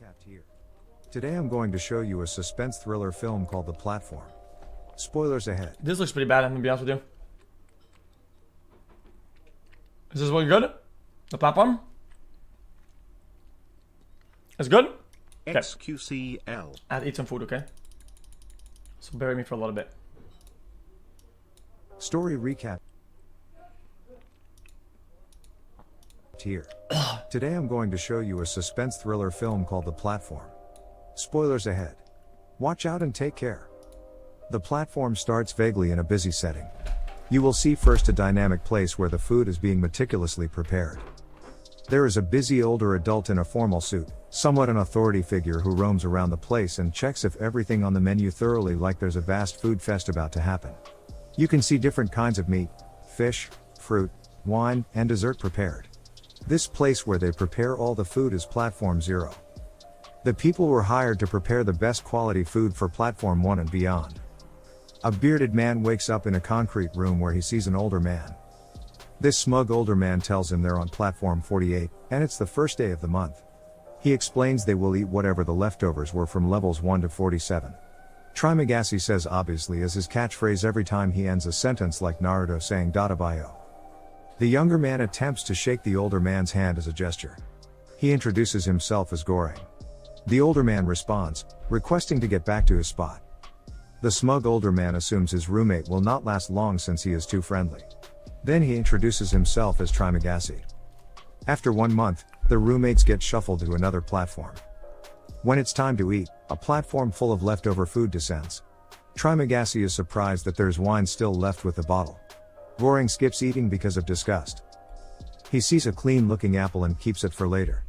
Recapped here. Today I'm going to show you a suspense thriller film called The Platform. Spoilers ahead. This looks pretty bad, I'm gonna be honest with you. Is this looking good? The platform? It's good? Okay. xQcOW. I have to eat some food, okay? So bear with me for a little bit. Story recap here. Today I'm going to show you a suspense thriller film called The Platform. Spoilers ahead. Watch out and take care. The Platform starts vaguely in a busy setting. You will see first a dynamic place where the food is being meticulously prepared. There is a busy older adult in a formal suit, somewhat an authority figure who roams around the place and checks if everything on the menu thoroughly, like there's a vast food fest about to happen. You can see different kinds of meat, fish, fruit, wine, and dessert prepared. This place where they prepare all the food is Platform 0. The people were hired to prepare the best quality food for Platform 1 and beyond. A bearded man wakes up in a concrete room where he sees an older man. This smug older man tells him they're on Platform 48, and it's the first day of the month. He explains they will eat whatever the leftovers were from levels 1 to 47. Trimagasi says obviously as his catchphrase every time he ends a sentence, like Naruto saying Databayo. The younger man attempts to shake the older man's hand as a gesture. He introduces himself as Goreng. The older man responds, requesting to get back to his spot. The smug older man assumes his roommate will not last long since he is too friendly. Then he introduces himself as Trimagasi. After 1 month, the roommates get shuffled to another platform. When it's time to eat, a platform full of leftover food descends. Trimagasi is surprised that there's wine still left with the bottle. Goreng skips eating because of disgust. He sees a clean-looking apple and keeps it for later.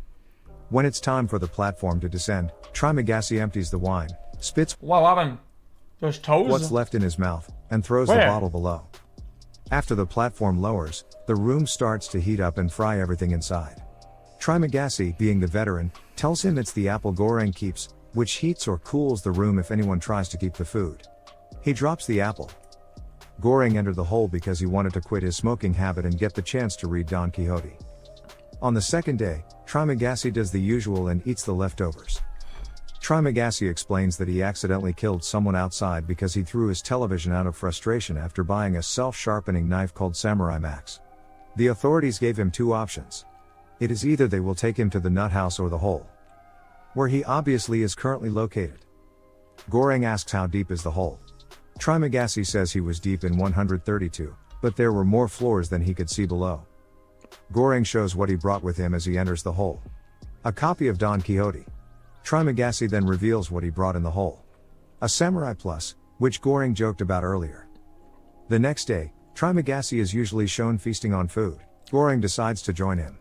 When it's time for the platform to descend, Trimagasi empties the wine, spits What happened? There's toes? what's left in his mouth, and throws Where? the bottle below. After the platform lowers, the room starts to heat up and fry everything inside. Trimagasi, being the veteran, tells him it's the apple Goreng keeps, which heats or cools the room if anyone tries to keep the food. He drops the apple. Goreng entered the hole because he wanted to quit his smoking habit and get the chance to read Don Quixote. On the second day, Trimagasi does the usual and eats the leftovers. Trimagasi explains that he accidentally killed someone outside because he threw his television out of frustration after buying a self-sharpening knife called Samurai Max. The authorities gave him 2 options. It is either they will take him to the nut house or the hole, where he obviously is currently located. Goreng asks how deep is the hole. Trimagasi says he was deep in 132, but there were more floors than he could see below. Goreng shows what he brought with him as he enters the hole. A copy of Don Quixote. Trimagasi then reveals what he brought in the hole. A Samurai Plus, which Goreng joked about earlier. The next day, Trimagasi is usually shown feasting on food. Goreng decides to join him.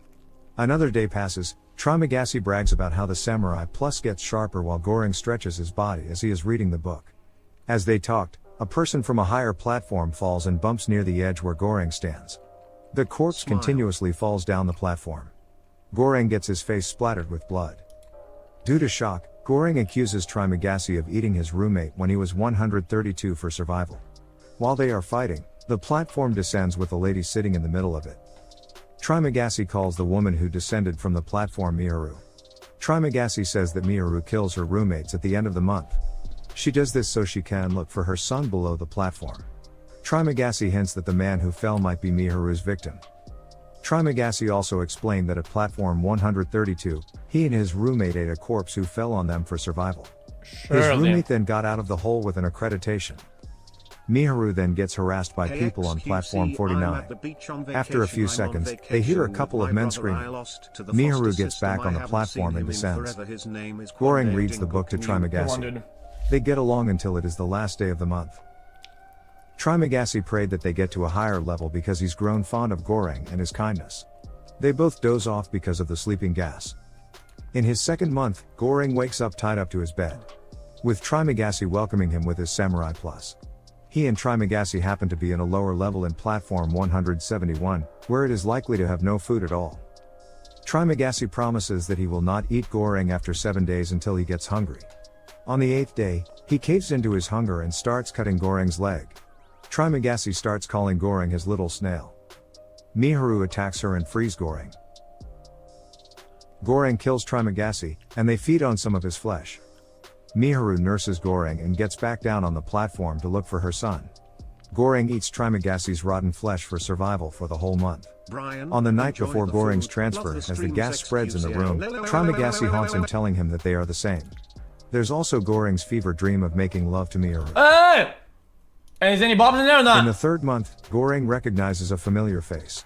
Another day passes. Trimagasi brags about how the Samurai Plus gets sharper while Goreng stretches his body as he is reading the book. As they talked, a person from a higher platform falls and bumps near the edge where Goreng stands. The corpse continuously falls down the platform. Goreng gets his face splattered with blood. Due to shock, Goreng accuses Trimagasi of eating his roommate when he was 132 for survival. While they are fighting, the platform descends with a lady sitting in the middle of it. Trimagasi calls the woman who descended from the platform Miharu. Trimagasi says that Miharu kills her roommates at the end of the month. She does this so she can look for her son below the platform. Trimagasi hints that the man who fell might be Miharu's victim. Trimagasi also explained that at platform 132, he and his roommate ate a corpse who fell on them for survival. His roommate then got out of the hole with an accreditation. Miharu then gets harassed by people on platform 49. After a few seconds, they hear a couple of men screaming. Miharu gets back on the platform and descends. Goreng reads the book to Trimagasi. They get along until it is the last day of the month. Trimagasi prayed that they get to a higher level because he's grown fond of Goreng and his kindness. They both doze off because of the sleeping gas. In his second month, Goreng wakes up tied up to his bed, with Trimagasi welcoming him with his Samurai Plus. He and Trimagasi happen to be in a lower level in platform 171, where it is likely to have no food at all. Trimagasi promises that he will not eat Goreng after 7 days until he gets hungry. On the 8th day, he caves into his hunger and starts cutting Goreng's leg. Trimagasi starts calling Goreng his little snail. Miharu attacks her and frees Goreng. Goreng kills Trimagasi, and they feed on some of his flesh. Miharu nurses Goreng and gets back down on the platform to look for her son. Goreng eats Trimagasi's rotten flesh for survival for the whole month. Brian, on the night before Goreng's transfer, as the gas spreads in the room, Trimagasi haunts him, telling him that they are the same. There's also Goreng's fever dream of making love to Miharu. Hey! Is any bobs in there or not? In the third month, Goreng recognizes a familiar face.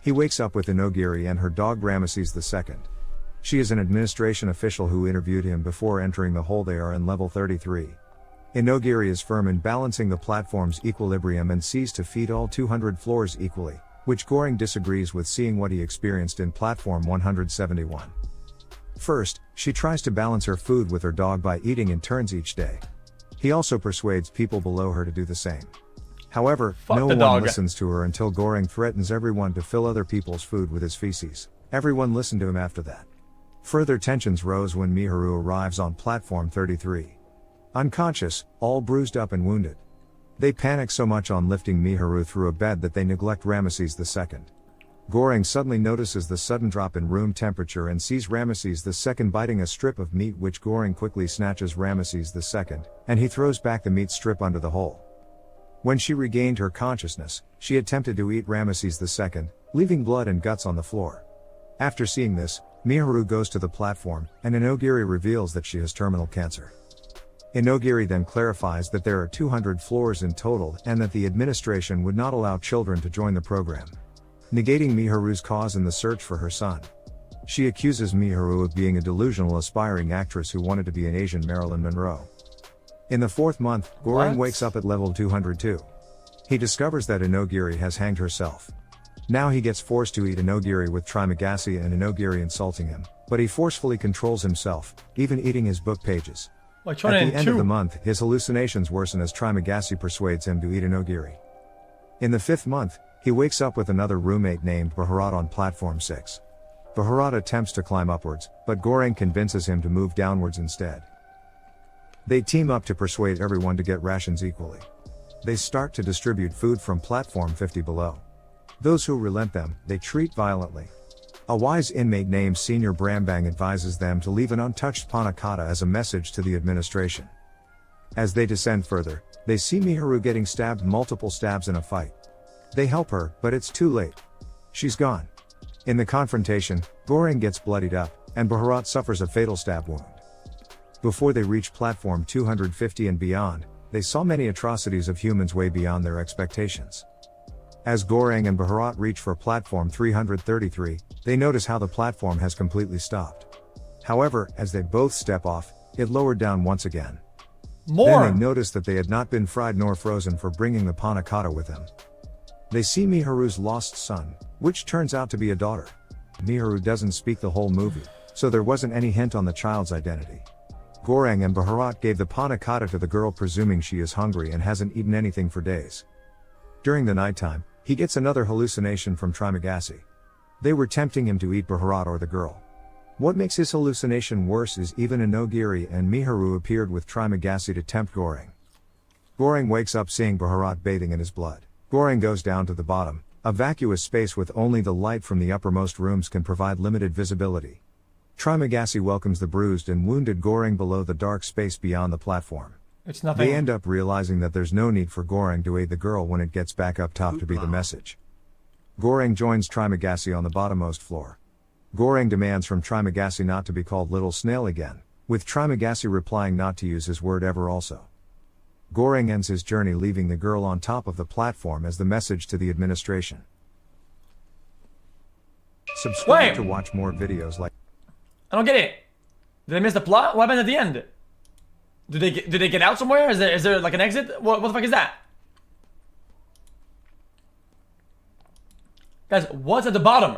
He wakes up with Inogiri and her dog Ramesses II. She is an administration official who interviewed him before entering the hole. They are in level 33. Inogiri is firm in balancing the platform's equilibrium and sees to feed all 200 floors equally, which Goreng disagrees with, seeing what he experienced in platform 171. First, she tries to balance her food with her dog by eating in turns each day. He also persuades people below her to do the same. However, no one listens to her until Goreng threatens everyone to fill other people's food with his feces. Everyone listened to him after that. Further tensions rose when Miharu arrives on platform 33. Unconscious, all bruised up and wounded. They panic so much on lifting Miharu through a bed that they neglect Ramesses II. Goreng suddenly notices the sudden drop in room temperature and sees Ramesses II biting a strip of meat, which Goreng quickly snatches Ramesses II, and he throws back the meat strip under the hole. When she regained her consciousness, she attempted to eat Ramesses II, leaving blood and guts on the floor. After seeing this, Miharu goes to the platform, and Inogiri reveals that she has terminal cancer. Inogiri then clarifies that there are 200 floors in total and that the administration would not allow children to join the program, negating Miharu's cause in the search for her son. She accuses Miharu of being a delusional aspiring actress who wanted to be an Asian Marilyn Monroe. In the fourth month, Goreng wakes up at level 202. He discovers that Inogiri has hanged herself. Now he gets forced to eat Inogiri with Trimagasi and Inogiri insulting him, but he forcefully controls himself, even eating his book pages. At the end of the month, his hallucinations worsen as Trimagasi persuades him to eat Inogiri. In the fifth month, he wakes up with another roommate named Bharat on platform 6. Bharat attempts to climb upwards, but Goreng convinces him to move downwards instead. They team up to persuade everyone to get rations equally. They start to distribute food from platform 50 below. Those who relent them, they treat violently. A wise inmate named Senior Brambang advises them to leave an untouched panna cotta as a message to the administration. As they descend further, they see Miharu getting stabbed multiple stabs in a fight. They help her, but it's too late. She's gone. In the confrontation, Goreng gets bloodied up, and Bharat suffers a fatal stab wound. Before they reach platform 250 and beyond, they saw many atrocities of humans way beyond their expectations. As Goreng and Bharat reach for platform 333, they notice how the platform has completely stopped. However, as they both step off, it lowered down once again. Then they notice that they had not been fried nor frozen for bringing the panna cotta with them. They see Miharu's lost son, which turns out to be a daughter. Miharu doesn't speak the whole movie, so there wasn't any hint on the child's identity. Goreng and Bharat gave the panna cotta to the girl, presuming she is hungry and hasn't eaten anything for days. During the nighttime, he gets another hallucination from Trimagasi. They were tempting him to eat Bharat or the girl. What makes his hallucination worse is even Inogiri and Miharu appeared with Trimagasi to tempt Goreng. Goreng wakes up seeing Bharat bathing in his blood. Goreng goes down to the bottom. A vacuous space with only the light from the uppermost rooms can provide limited visibility. Trimagasi welcomes the bruised and wounded Goreng below the dark space beyond the platform. It's nothing. They end up realizing that there's no need for Goreng to aid the girl when it gets back up top to be the message. Goreng joins Trimagasi on the bottommost floor. Goreng demands from Trimagasi not to be called Little Snail again, with Trimagasi replying not to use his word ever also. Goreng ends his journey, leaving the girl on top of the platform as the message to the administration. Subscribe to watch more videos like... I don't get it. Did I miss the plot? What happened at the end? Did they get out somewhere? Is there like an exit? What the fuck is that? Guys, what's at the bottom?